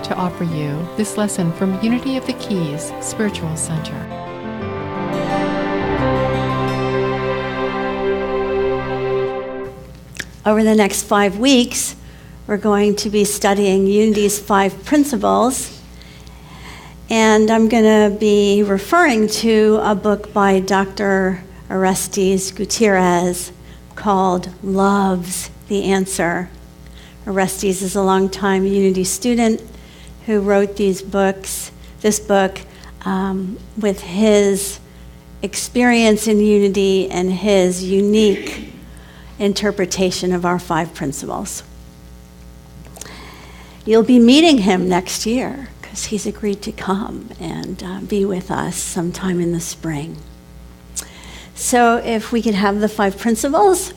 to offer you this lesson from Unity of the Keys Spiritual Center. Over the next 5 weeks, we're going to be studying Unity's 5 principles. And I'm going to be referring to a book by Dr. Orestes Gutierrez called L.O.V.E.S, The Answer. Orestes is a longtime Unity student who wrote this book with his experience in Unity and his unique interpretation of our 5 principles. You'll be meeting him next year because he's agreed to come and be with us sometime in the spring. So if we could have the 5 principles,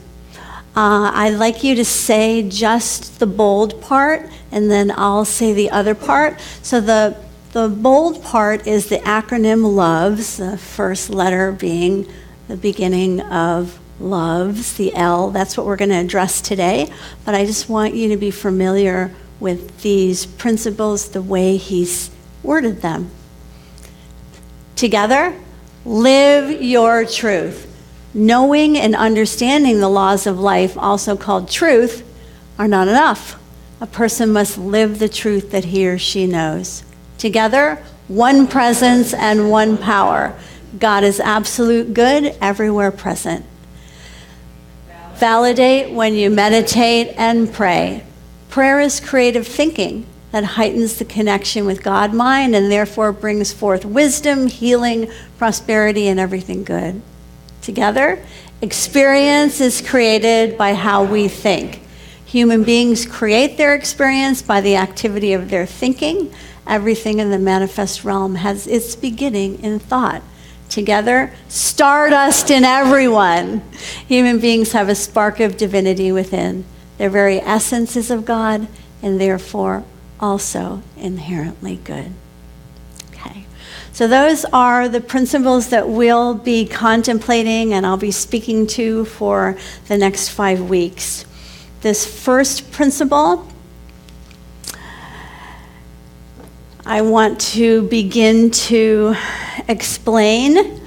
I'd like you to say just the bold part, and then I'll say the other part. So the bold part is the acronym L.O.V.E.S, the first letter being the beginning of L.O.V.E.S, the L. That's what we're going to address today. But I just want you to be familiar with these principles, the way he's worded them. Together, live your truth. Knowing and understanding the laws of life, also called truth, are not enough. A person must live the truth that he or she knows. Together, one presence and one power. God is absolute good, everywhere present. Validate when you meditate and pray. Prayer is creative thinking that heightens the connection with God-mind and therefore brings forth wisdom, healing, prosperity, and everything good. Together, experience is created by how we think. Human beings create their experience by the activity of their thinking. Everything in the manifest realm has its beginning in thought. Together, stardust in everyone. Human beings have a spark of divinity within. Their very essence is of God and therefore also inherently good. Okay. So those are the principles that we'll be contemplating and I'll be speaking to for the next 5 weeks. This first principle, I want to begin to explain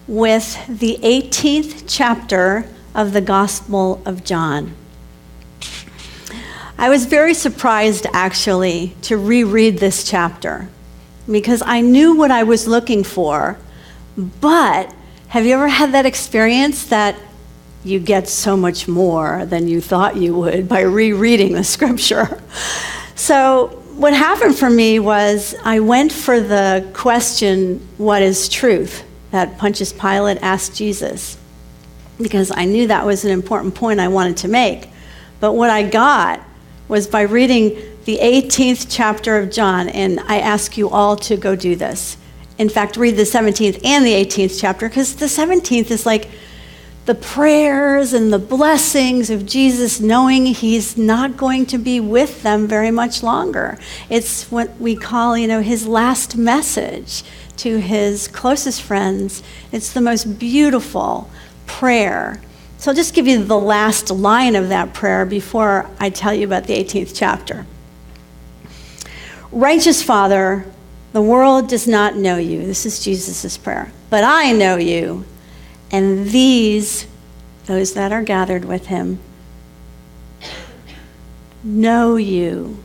with the 18th chapter of the Gospel of John. I was very surprised, actually, to reread this chapter because I knew what I was looking for, but have you ever had that experience that you get so much more than you thought you would by rereading the scripture? So what happened for me was I went for the question, what is truth, that Pontius Pilate asked Jesus, because I knew that was an important point I wanted to make. But what I got was by reading the 18th chapter of John, and I ask you all to go do this. In fact, read the 17th and the 18th chapter, because the 17th is like the prayers and the blessings of Jesus, knowing he's not going to be with them very much longer. It's what we call, his last message to his closest friends. It's the most beautiful prayer. So I'll just give you the last line of that prayer before I tell you about the 18th chapter. Righteous Father, the world does not know you. This is Jesus' prayer. But I know you, and those that are gathered with him, know you,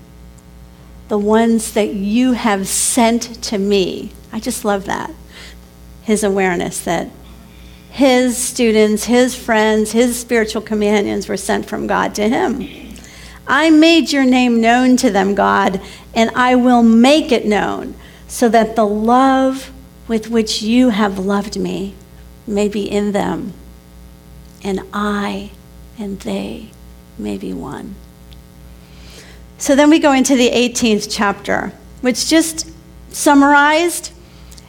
the ones that you have sent to me. I just love that. His awareness that his students, his friends, his spiritual companions were sent from God to him. I made your name known to them, God, and I will make it known so that the love with which you have loved me may be in them, and I and they may be one. So then we go into the 18th chapter, which just summarized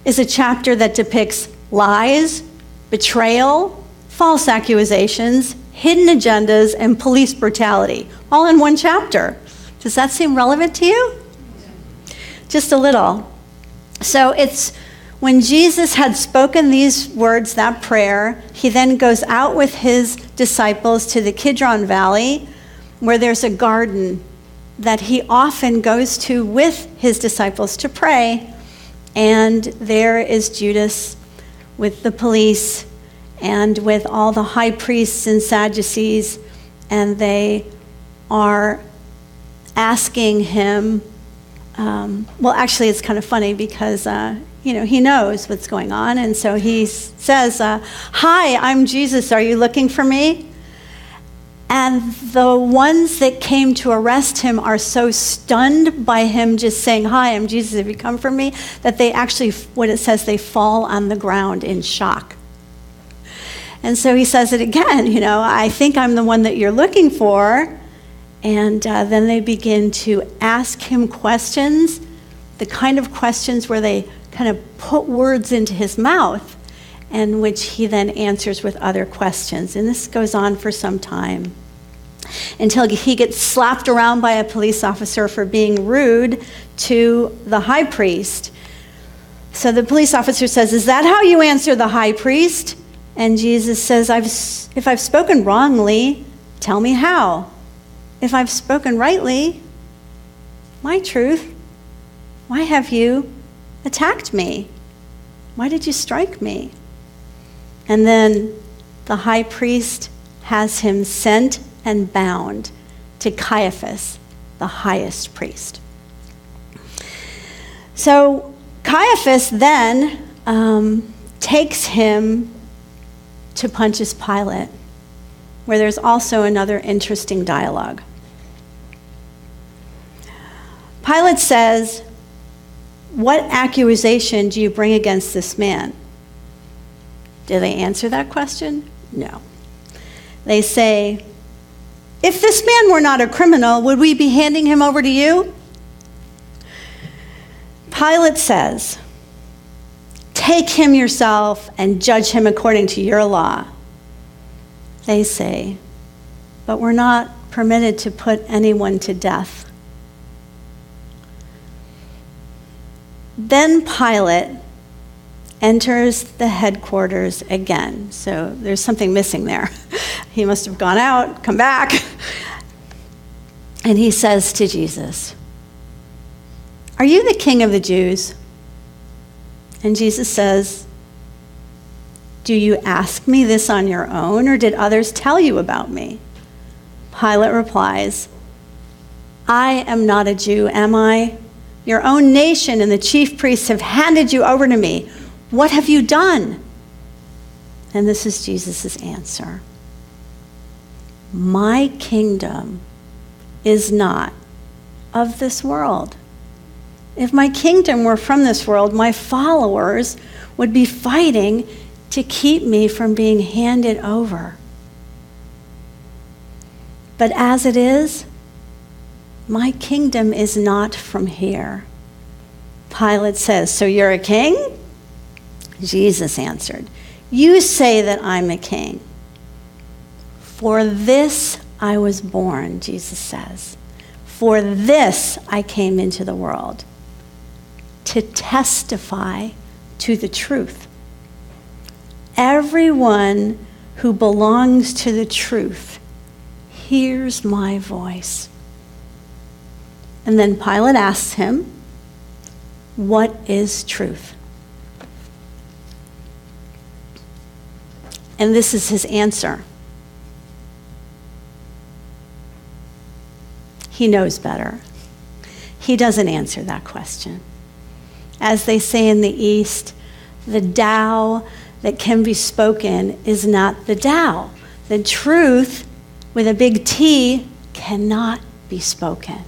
is a chapter that depicts lies, betrayal, false accusations, hidden agendas, and police brutality, all in one chapter. Does that seem relevant to you? Just a little. So it's when Jesus had spoken these words, that prayer, he then goes out with his disciples to the Kidron Valley, where there's a garden that he often goes to with his disciples to pray. And there is Judas with the police and with all the high priests and Sadducees, and they are asking him, well, actually, it's kind of funny because, he knows what's going on. And so he says, "Hi, I'm Jesus. Are you looking for me?" And the ones that came to arrest him are so stunned by him just saying, "Hi, I'm Jesus. Have you come for me?" that they actually, what it says, they fall on the ground in shock. And so he says it again, "I think I'm the one that you're looking for." And then they begin to ask him questions, the kind of questions where they kind of put words into his mouth, and which he then answers with other questions. And this goes on for some time until he gets slapped around by a police officer for being rude to the high priest. So the police officer says, "Is that how you answer the high priest?" And Jesus says, "If I've spoken wrongly, tell me how. If I've spoken rightly, my truth, why have you attacked me? Why did you strike me?" And then the high priest has him sent and bound to Caiaphas, the highest priest. So Caiaphas then takes him to Pontius Pilate, where there's also another interesting dialogue. Pilate says, "What accusation do you bring against this man?" Do they answer that question? No. They say, "If this man were not a criminal, would we be handing him over to you?" Pilate says, "Take him yourself and judge him according to your law." They say, "But we're not permitted to put anyone to death." Then Pilate enters the headquarters again. So there's something missing there. He must have gone out, come back. And he says to Jesus, "Are you the king of the Jews?" And Jesus says, "Do you ask me this on your own, or did others tell you about me?" Pilate replies, "I am not a Jew, am I? Your own nation and the chief priests have handed you over to me. What have you done?" And this is Jesus' answer. "My kingdom is not of this world. If my kingdom were from this world, my followers would be fighting to keep me from being handed over. But as it is, my kingdom is not from here." Pilate says, "So you're a king?" Jesus answered, "You say that I'm a king. For this I was born," Jesus says. "For this I came into the world, to testify to the truth. Everyone who belongs to the truth hears my voice." And then Pilate asks him, "What is truth?" And this is his answer. He knows better. He doesn't answer that question. As they say in the East, the Tao that can be spoken is not the Tao. The truth, with a big T, cannot be spoken.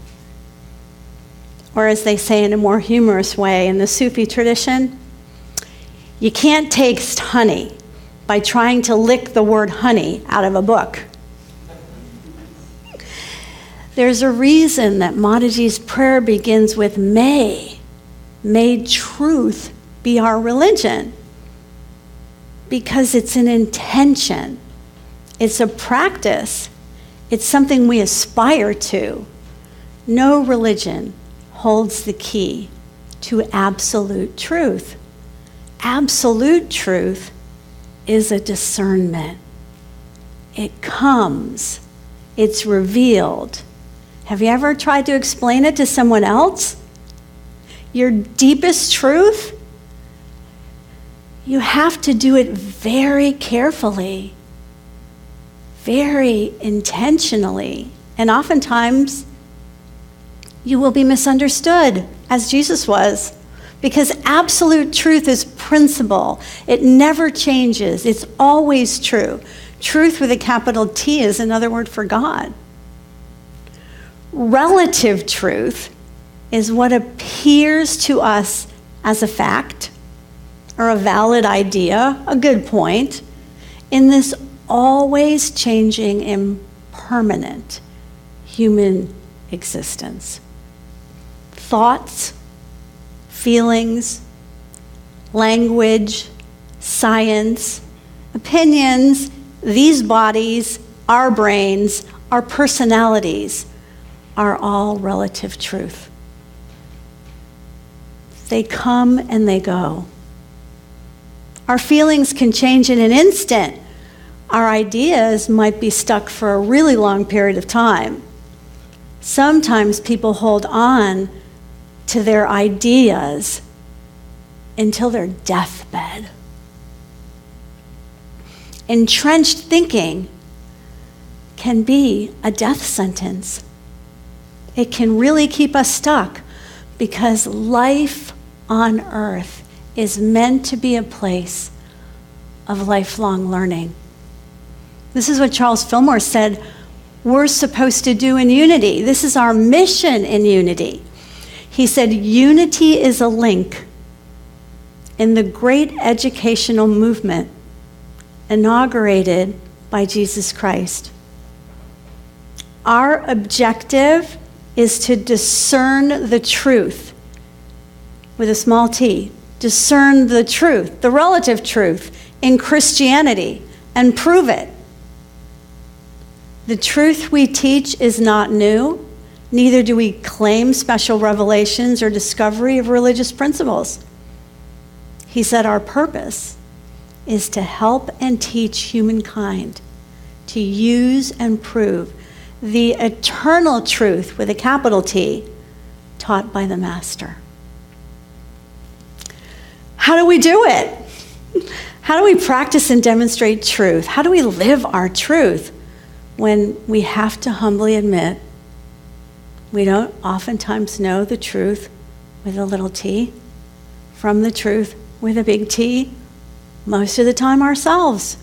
Or as they say in a more humorous way in the Sufi tradition, you can't taste honey by trying to lick the word honey out of a book. There's a reason that Mataji's prayer begins with may truth be our religion. Because it's an intention. It's a practice. It's something we aspire to. No religion holds the key to absolute truth. Absolute truth is a discernment. It comes, it's revealed, Have you ever tried to explain it to someone else? Your deepest truth? You have to do it very carefully, very intentionally, and oftentimes you will be misunderstood, as Jesus was, because absolute truth is principle. It never changes. It's always true. Truth with a capital T is another word for God. Relative truth is what appears to us as a fact or a valid idea, a good point, in this always changing, impermanent human existence. Thoughts, feelings, language, science, opinions, these bodies, our brains, our personalities are all relative truth. They come and they go. Our feelings can change in an instant. Our ideas might be stuck for a really long period of time. Sometimes people hold on to their ideas until their deathbed. Entrenched thinking can be a death sentence. It can really keep us stuck because life on earth is meant to be a place of lifelong learning. This is what Charles Fillmore said we're supposed to do in Unity. This is our mission in Unity. He said, unity is a link in the great educational movement inaugurated by Jesus Christ. Our objective is to discern the truth with a small t. Discern the truth, the relative truth in Christianity, and prove it. The truth we teach is not new, neither do we claim special revelations or discovery of religious principles. He said our purpose is to help and teach humankind to use and prove the eternal truth with a capital T taught by the Master. How do we do it? How do we practice and demonstrate truth? How do we live our truth when we have to humbly admit we don't oftentimes know the truth with a little t from the truth with a big T, most of the time ourselves?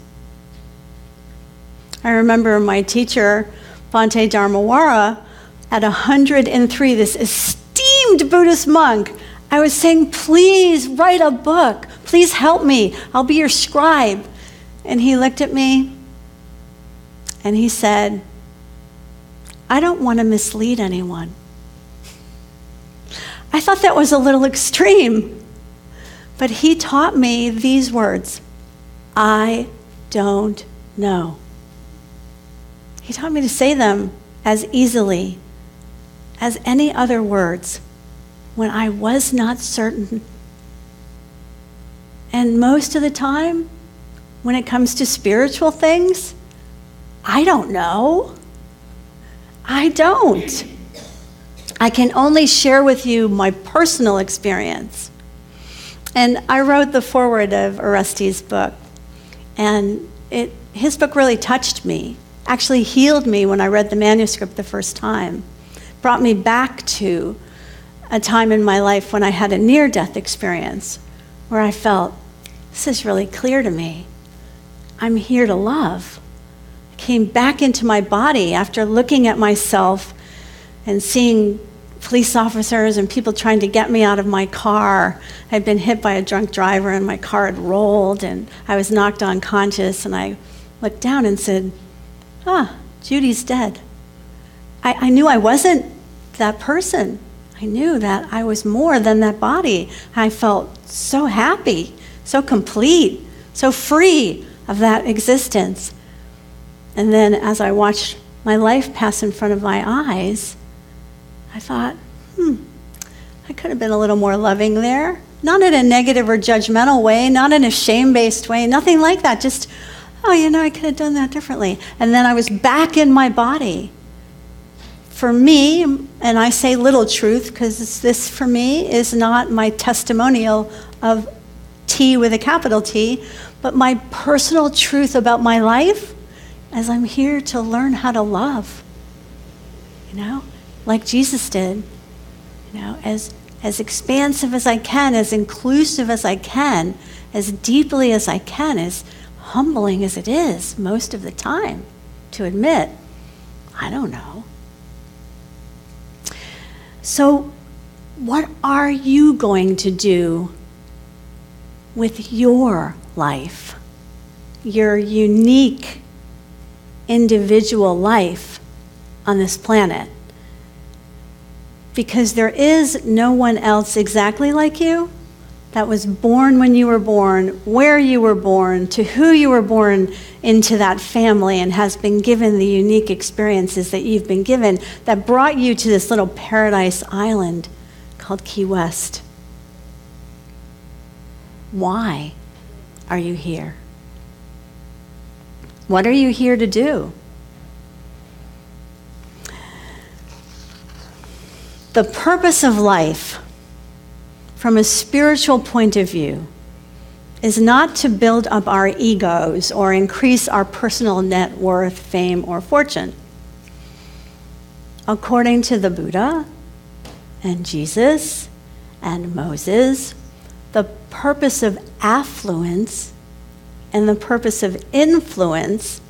I remember my teacher, Bhante Dharmawara, at 103, this esteemed Buddhist monk, I was saying, please write a book. Please help me. I'll be your scribe. And he looked at me and he said, I don't want to mislead anyone. I thought that was a little extreme. But he taught me these words, I don't know. He taught me to say them as easily as any other words when I was not certain. And most of the time, when it comes to spiritual things, I don't know. I don't. I can only share with you my personal experience. And I wrote the foreword of Orestes' book, and his book really touched me, actually healed me when I read the manuscript the first time, brought me back to a time in my life when I had a near-death experience where I felt, this is really clear to me. I'm here to love. I came back into my body after looking at myself and seeing police officers and people trying to get me out of my car. I'd been hit by a drunk driver and my car had rolled and I was knocked unconscious, and I looked down and said, Judy's dead. I knew I wasn't that person. I knew that I was more than that body. I felt so happy, so complete, so free of that existence. And then as I watched my life pass in front of my eyes, I thought, I could have been a little more loving there. Not in a negative or judgmental way, not in a shame-based way, nothing like that. Just, I could have done that differently. And then I was back in my body, for me, and I say little truth because this for me is not my testimonial of T with a capital T, but my personal truth about my life as I'm here to learn how to love, like Jesus did, as expansive as I can, as inclusive as I can, as deeply as I can, as humbling as it is most of the time to admit, I don't know. So what are you going to do with your life, your unique individual life on this planet? Because there is no one else exactly like you that was born when you were born, where you were born, to who you were born into that family, and has been given the unique experiences that you've been given that brought you to this little paradise island called Key West. Why are you here? What are you here to do? The purpose of life, from a spiritual point of view, is not to build up our egos or increase our personal net worth, fame, or fortune. According to the Buddha and Jesus and Moses, the purpose of affluence and the purpose of influence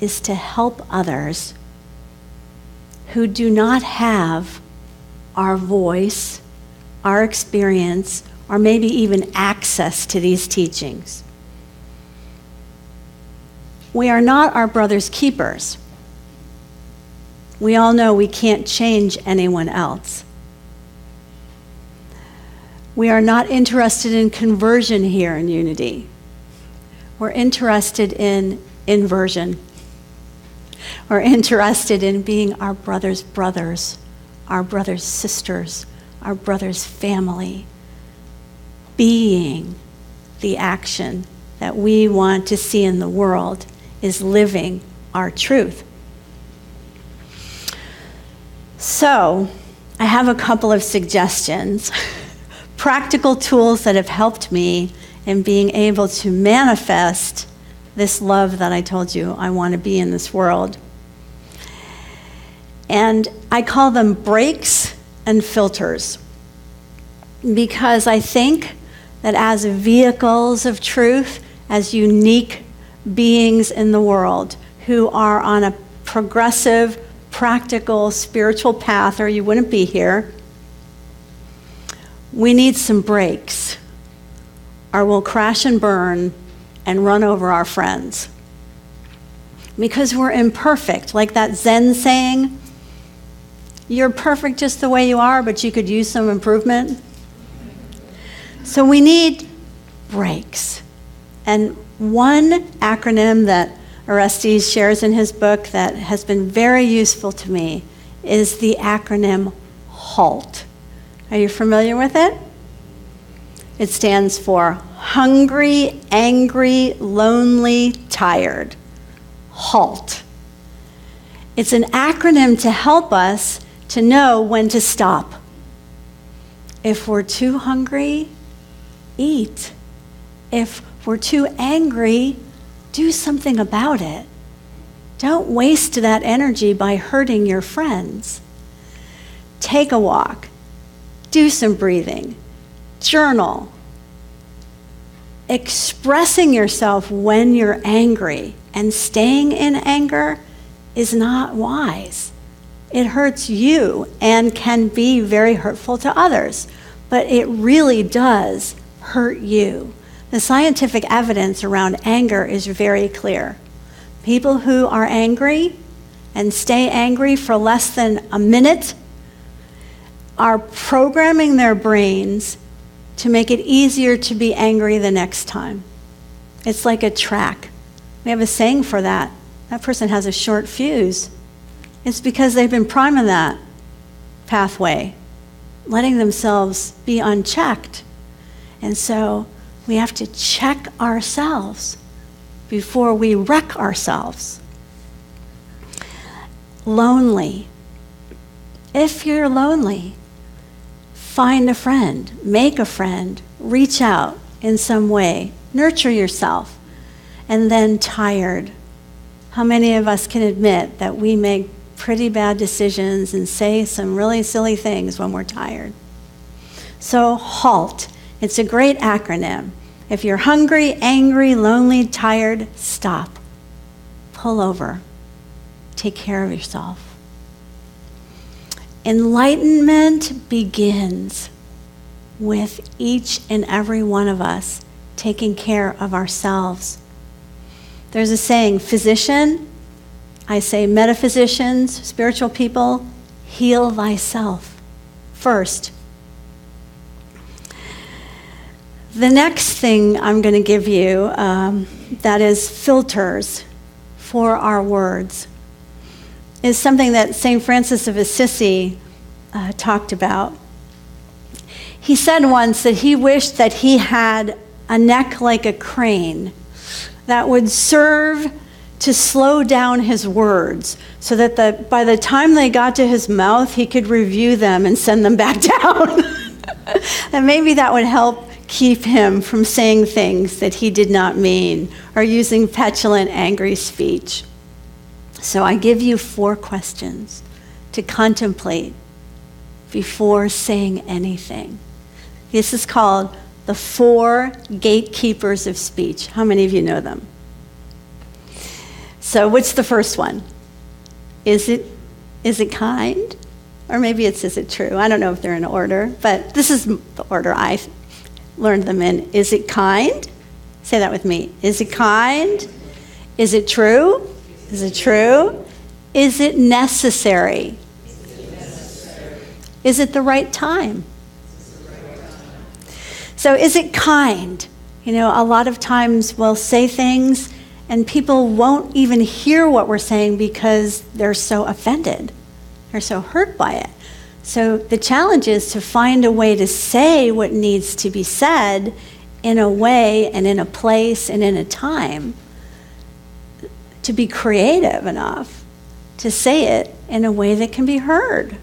is to help others who do not have our voice, our experience, or maybe even access to these teachings. We are not our brother's keepers. We all know we can't change anyone else. We are not interested in conversion here in Unity. We're interested in inversion. We're interested in being our brother's brothers, our brother's sisters, our brother's family, being the action that we want to see in the world is living our truth. So, I have a couple of suggestions, practical tools that have helped me in being able to manifest this love that I told you I want to be in this world. And I call them breaks and filters, because I think that as vehicles of truth, as unique beings in the world who are on a progressive, practical, spiritual path, or you wouldn't be here, we need some breaks, or we'll crash and burn and run over our friends. Because we're imperfect, like that Zen saying, you're perfect just the way you are, but you could use some improvement. So we need breaks. And one acronym that Orestes shares in his book that has been very useful to me is the acronym HALT. Are you familiar with it? It stands for hungry, angry, lonely, tired. HALT. It's an acronym to help us to know when to stop. If we're too hungry, eat. If we're too angry, do something about it. Don't waste that energy by hurting your friends. Take a walk. Do some breathing. Journal. Expressing yourself when you're angry and staying in anger is not wise. It hurts you and can be very hurtful to others, but it really does hurt you. The scientific evidence around anger is very clear. People who are angry and stay angry for less than a minute are programming their brains to make it easier to be angry the next time. It's like a track. We have a saying for that. That person has a short fuse. It's because they've been priming that pathway, letting themselves be unchecked. And so we have to check ourselves before we wreck ourselves. lonely, if you're lonely, find a friend, make a friend, reach out in some way, nurture yourself. And then tired. How many of us can admit that we make pretty bad decisions and say some really silly things when we're tired? So HALT. It's a great acronym. If you're hungry, angry, lonely, tired, stop. Pull over. Take care of yourself. Enlightenment begins with each and every one of us taking care of ourselves. There's a saying, physician, I say metaphysicians, spiritual people, heal thyself first. The next thing I'm going to give you, that is filters for our words, is something that St. Francis of Assisi talked about. He said once that he wished that he had a neck like a crane that would serve to slow down his words so that by the time they got to his mouth, he could review them and send them back down. And maybe that would help keep him from saying things that he did not mean or using petulant, angry speech. So I give you 4 questions to contemplate before saying anything. This is called the 4 gatekeepers of speech. How many of you know them? So what's the first one? Is it kind? Or maybe it's, is it true? I don't know if they're in order, but this is the order I learned them in. Is it kind? Say that with me. Is it kind? Is it true? Is it true? Is it necessary? Is it the right time? So is it kind? You know, a lot of times we'll say things and people won't even hear what we're saying because they're so offended. They're so hurt by it. So the challenge is to find a way to say what needs to be said in a way and in a place and in a time, to be creative enough to say it in a way that can be heard,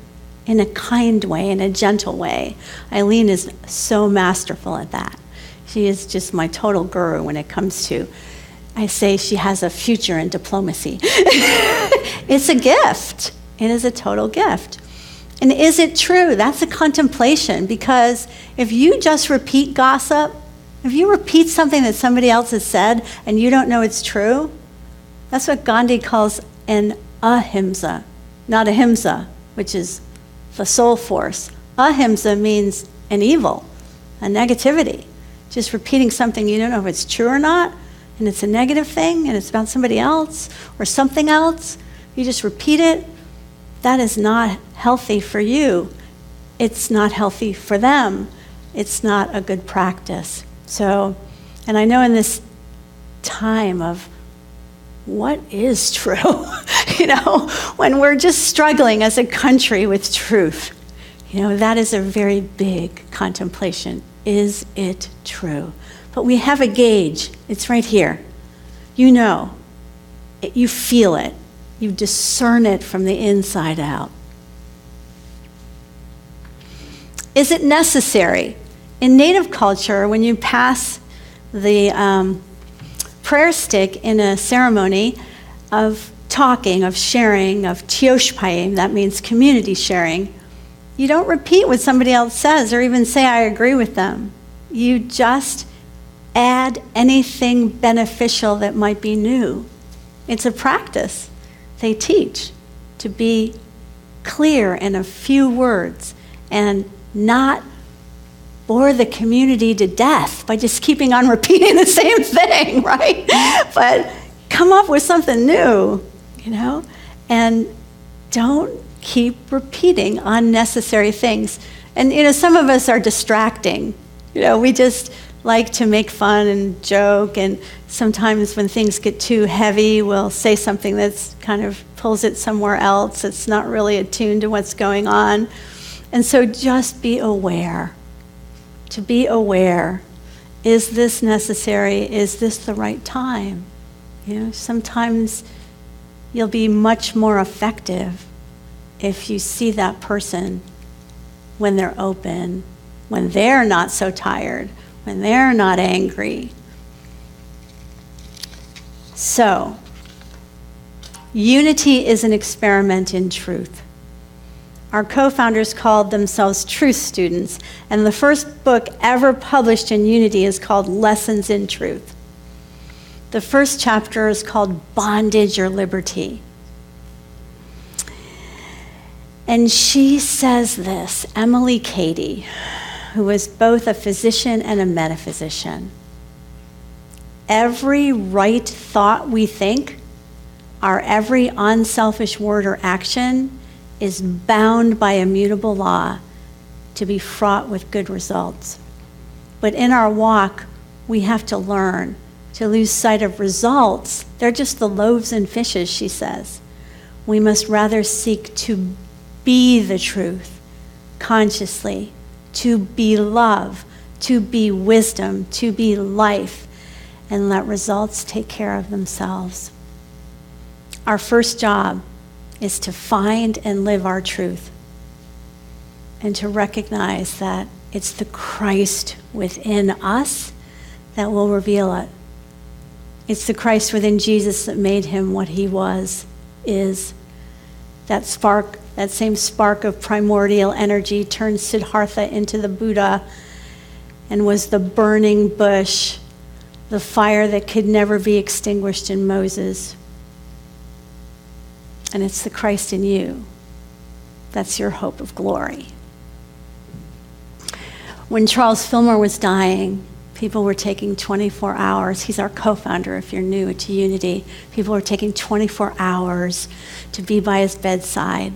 in a kind way, in a gentle way. Eileen is so masterful at that. She is just my total guru when it comes to, I say she has a future in diplomacy. It's a gift. It is a total gift. And is it true? That's a contemplation, because if you just repeat gossip, if you repeat something that somebody else has said and you don't know it's true, that's what Gandhi calls an ahimsa, not ahimsa, which is the soul force. Ahimsa means an evil, a negativity. Just repeating something you don't know if it's true or not, and it's a negative thing, and it's about somebody else or something else. You just repeat it. That is not healthy for you. It's not healthy for them. It's not a good practice. So, and I know in this time of what is true, you know, when we're just struggling as a country with truth, you know, that is a very big contemplation. Is it true? But we have a gauge. It's right here. You know, you feel it. You discern it from the inside out. Is it necessary? In Native culture, when you pass the prayer stick in a ceremony of talking, of sharing, of tioshpayim, that means community sharing, you don't repeat what somebody else says or even say, I agree with them. You just add anything beneficial that might be new. It's a practice. They teach to be clear in a few words and not bore the community to death by just keeping on repeating the same thing, right? But come up with something new, you know? And don't keep repeating unnecessary things. And, you know, some of us are distracting. You know, we just like to make fun and joke, and sometimes when things get too heavy, we'll say something that's kind of pulls it somewhere else. It's not really attuned to what's going on. And so just be aware. To be aware, is this necessary? Is this the right time? You know, sometimes you'll be much more effective if you see that person when they're open, when they're not so tired, when they're not angry. So, unity is an experiment in truth. Our co-founders called themselves truth students, and the first book ever published in Unity is called Lessons in Truth. The first chapter is called Bondage or Liberty. And she says this, Emily Cady, who was both a physician and a metaphysician. Every right thought we think, our every unselfish word or action is bound by immutable law to be fraught with good results. But in our walk, we have to learn to lose sight of results. They're just the loaves and fishes, she says. We must rather seek to be the truth consciously, to be love, to be wisdom, to be life, and let results take care of themselves. Our first job is to find and live our truth and to recognize that it's the Christ within us that will reveal it. It's the Christ within Jesus that made him what he was, is. That spark, that same spark of primordial energy turned Siddhartha into the Buddha and was the burning bush, the fire that could never be extinguished in Moses. And it's the Christ in you. That's your hope of glory. When Charles Fillmore was dying, people were taking 24 hours. He's our co-founder, if you're new to Unity. People were taking 24 hours to be by his bedside.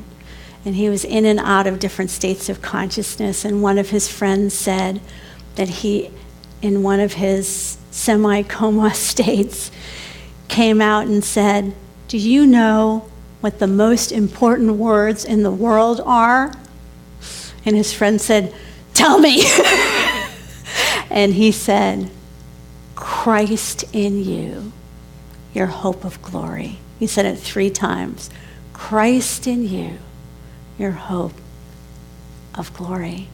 And he was in and out of different states of consciousness. And one of his friends said that he, in one of his semi-coma states, came out and said, "Do you know what the most important words in the world are?" And his friend said, "Tell me." And he said, "Christ in you, your hope of glory." He said it 3 times. Christ in you, your hope of glory.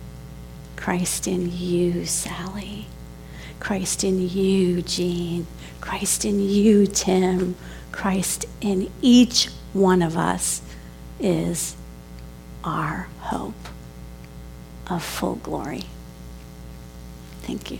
Christ in you, Sally. Christ in you, Jean. Christ in you, Tim. Christ in each one of us is our hope of full glory. Thank you.